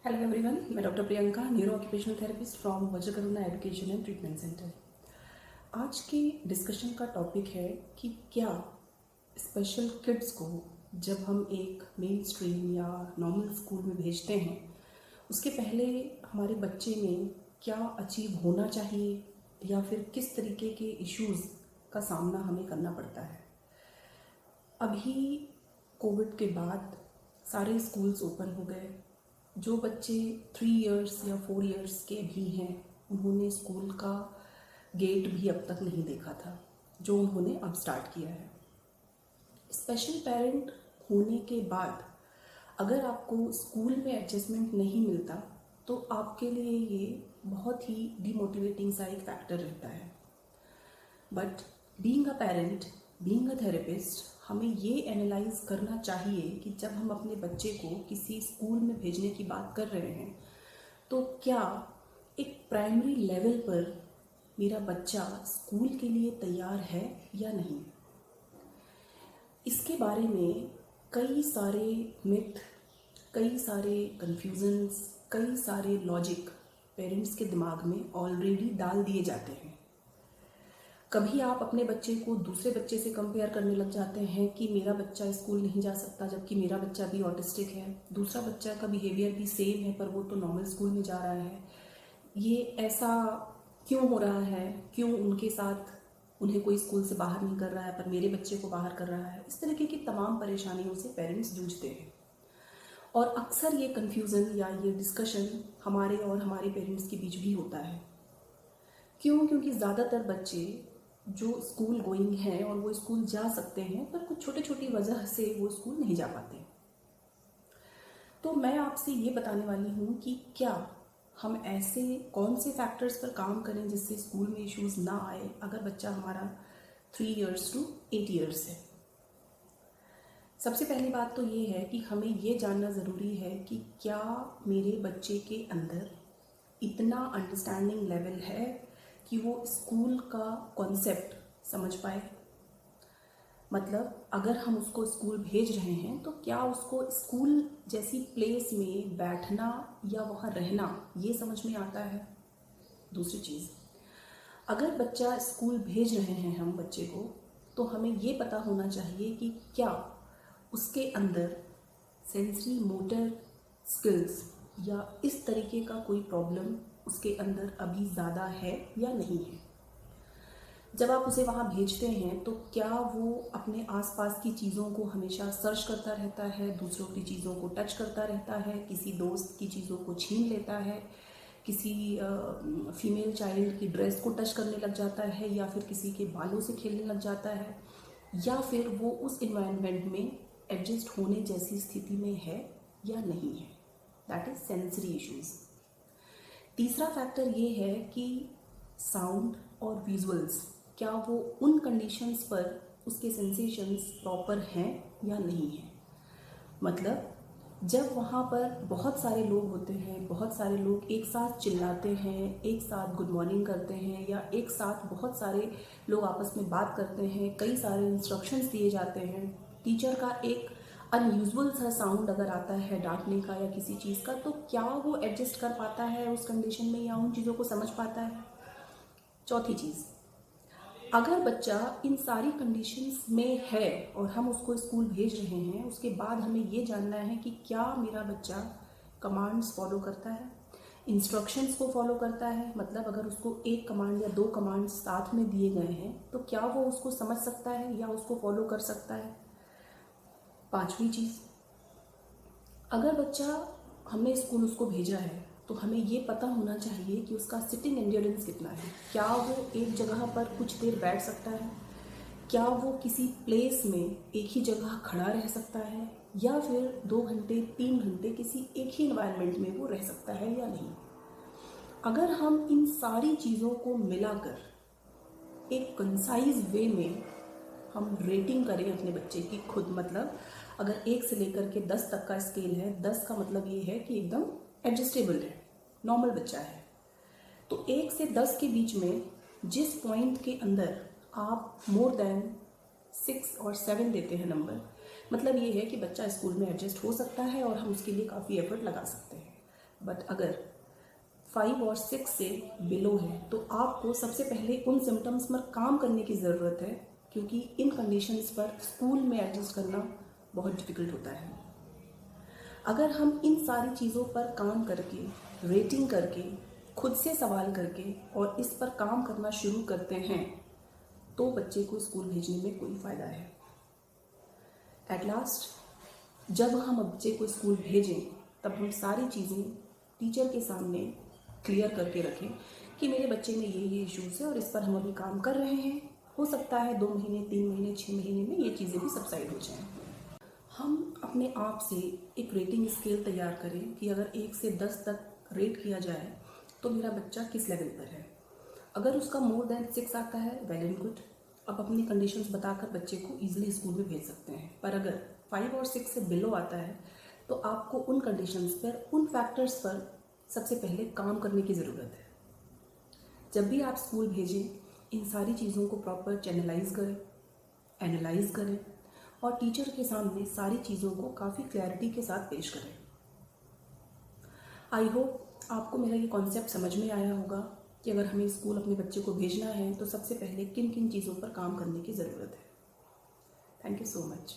Hello everyone, मैं doctor Priyanka, neuro occupational therapist from Vajrakaruna education and treatment centre. आज की discussion का टॉपिक है कि क्या स्पेशल किड्स को जब हम एक मेन स्ट्रीम या नॉर्मल स्कूल में भेजते हैं उसके पहले हमारे बच्चे में क्या अचीव होना चाहिए या फिर किस तरीके के इश्यूज़ का सामना हमें करना पड़ता है। अभी कोविड के बाद सारे स्कूल्स ओपन हो गए। जो बच्चे 3 इयर्स या 4 इयर्स के भी हैं उन्होंने स्कूल का गेट भी अब तक नहीं देखा था, जो उन्होंने अब स्टार्ट किया है। स्पेशल पेरेंट होने के बाद अगर आपको स्कूल में एडजस्टमेंट नहीं मिलता तो आपके लिए ये बहुत ही डिमोटिवेटिंग सा एक फैक्टर रहता है। But being a parent, being a therapist, हमें ये एनालाइज करना चाहिए कि जब हम अपने बच्चे को किसी स्कूल में भेजने की बात कर रहे हैं तो क्या एक प्राइमरी लेवल पर मेरा बच्चा स्कूल के लिए तैयार है या नहीं। इसके बारे में कई सारे मिथ, कई सारे कन्फ्यूजन्स, कई सारे लॉजिक पेरेंट्स के दिमाग में ऑलरेडी डाल दिए जाते हैं। कभी आप अपने बच्चे को दूसरे बच्चे से कंपेयर करने लग जाते हैं कि मेरा बच्चा स्कूल नहीं जा सकता जबकि मेरा बच्चा भी ऑटिस्टिक है, दूसरा बच्चा का बिहेवियर भी सेम है पर वो तो नॉर्मल स्कूल में जा रहा है। ये ऐसा क्यों हो रहा है, क्यों उनके साथ उन्हें कोई स्कूल से बाहर नहीं कर रहा है पर मेरे बच्चे को बाहर कर रहा है। इस तरीके की तमाम परेशानियों से पेरेंट्स जूझते हैं और अक्सर ये कन्फ्यूज़न या ये डिस्कशन हमारे और हमारे पेरेंट्स के बीच भी होता है। क्योंकि ज़्यादातर बच्चे जो स्कूल गोइंग हैं और वो स्कूल जा सकते हैं पर कुछ छोटी छोटी वजह से वो स्कूल नहीं जा पाते। तो मैं आपसे ये बताने वाली हूँ कि क्या हम ऐसे कौन से फैक्टर्स पर काम करें जिससे स्कूल में इश्यूज़ ना आए अगर बच्चा हमारा 3 इयर्स टू 8 इयर्स है। सबसे पहली बात तो ये है कि हमें ये जानना ज़रूरी है कि क्या मेरे बच्चे के अंदर इतना अंडरस्टैंडिंग लेवल है कि वो स्कूल का कॉन्सेप्ट समझ पाए। मतलब अगर हम उसको स्कूल भेज रहे हैं तो क्या उसको स्कूल जैसी प्लेस में बैठना या वहाँ रहना ये समझ में आता है। दूसरी चीज़, अगर बच्चा स्कूल भेज रहे हैं हम बच्चे को तो हमें ये पता होना चाहिए कि क्या उसके अंदर सेंसरी मोटर स्किल्स या इस तरीके का कोई प्रॉब्लम उसके अंदर अभी ज़्यादा है या नहीं है। जब आप उसे वहाँ भेजते हैं तो क्या वो अपने आसपास की चीज़ों को हमेशा सर्च करता रहता है, दूसरों की चीज़ों को टच करता रहता है, किसी दोस्त की चीज़ों को छीन लेता है, किसी फीमेल चाइल्ड की ड्रेस को टच करने लग जाता है या फिर किसी के बालों से खेलने लग जाता है, या फिर वो उस इन्वायरमेंट में एडजस्ट होने जैसी स्थिति में है या नहीं है। That is sensory issues. तीसरा फैक्टर ये है कि साउंड और विजुअल्स, क्या वो उन कंडीशंस पर उसके सेंसेशंस प्रॉपर हैं या नहीं हैं। मतलब जब वहाँ पर बहुत सारे लोग होते हैं, बहुत सारे लोग एक साथ चिल्लाते हैं, एक साथ गुड मॉर्निंग करते हैं या एक साथ बहुत सारे लोग आपस में बात करते हैं, कई सारे इंस्ट्रक्शंस दिए जाते हैं, टीचर का एक अनयूजुअल सा साउंड अगर आता है डांटने का या किसी चीज़ का, तो क्या वो एडजस्ट कर पाता है उस कंडीशन में या उन चीज़ों को समझ पाता है। चौथी चीज़, अगर बच्चा इन सारी कंडीशंस में है और हम उसको स्कूल भेज रहे हैं, उसके बाद हमें ये जानना है कि क्या मेरा बच्चा कमांड्स फॉलो करता है, इंस्ट्रक्शंस को फॉलो करता है। मतलब अगर उसको एक कमांड या 2 कमांड्स साथ में दिए गए हैं तो क्या वो उसको समझ सकता है या उसको फॉलो कर सकता है। पांचवी चीज़, अगर बच्चा हमने स्कूल उसको भेजा है तो हमें ये पता होना चाहिए कि उसका सिटिंग एंड्योरेंस कितना है। क्या वो एक जगह पर कुछ देर बैठ सकता है, क्या वो किसी प्लेस में एक ही जगह खड़ा रह सकता है या फिर 2 घंटे 3 घंटे किसी एक ही इन्वायरमेंट में वो रह सकता है या नहीं। अगर हम इन सारी चीज़ों को मिलाकर एक कंसाइज वे में हम रेटिंग करें अपने बच्चे की खुद, मतलब अगर 1 से लेकर के 10 तक का स्केल है, 10 का मतलब ये है कि एकदम एडजस्टेबल है, नॉर्मल बच्चा है, तो 1 से 10 के बीच में जिस पॉइंट के अंदर आप मोर देन 6 और 7 देते हैं नंबर, मतलब ये है कि बच्चा स्कूल में एडजस्ट हो सकता है और हम उसके लिए काफ़ी एफर्ट लगा सकते हैं। बट अगर 5 और 6 से बिलो है तो आपको सबसे पहले उन सिम्टम्स पर काम करने की ज़रूरत है, क्योंकि इन कंडीशंस पर स्कूल में एडजस्ट करना बहुत डिफ़िकल्ट होता है। अगर हम इन सारी चीज़ों पर काम करके, रेटिंग करके, खुद से सवाल करके और इस पर काम करना शुरू करते हैं तो बच्चे को स्कूल भेजने में कोई फ़ायदा है। एट लास्ट जब हम बच्चे को स्कूल भेजें तब हम सारी चीज़ें टीचर के सामने क्लियर करके रखें कि मेरे बच्चे में ये इश्यूज़ है और इस पर हम अभी काम कर रहे हैं। हो सकता है 2 महीने, 3 महीने, 6 महीने में ये चीज़ें भी सबसाइड हो जाएं। हम अपने आप से एक रेटिंग स्केल तैयार करें कि अगर 1 से 10 तक रेट किया जाए तो मेरा बच्चा किस लेवल पर है। अगर उसका मोर देन 6 आता है, वेल एंड गुड, आप अपनी कंडीशंस बताकर बच्चे को ईजिली स्कूल में भेज सकते हैं। पर अगर 5 और 6 से बिलो आता है तो आपको उन कंडीशंस पर, उन फैक्टर्स पर सबसे पहले काम करने की ज़रूरत है। जब भी आप स्कूल भेजें, इन सारी चीज़ों को प्रॉपर चैनलाइज करें, एनालाइज करें और टीचर के सामने सारी चीज़ों को काफ़ी क्लैरिटी के साथ पेश करें। आई होप आपको मेरा ये कॉन्सेप्ट समझ में आया होगा कि अगर हमें स्कूल अपने बच्चे को भेजना है तो सबसे पहले किन किन चीज़ों पर काम करने की ज़रूरत है। Thank you so much.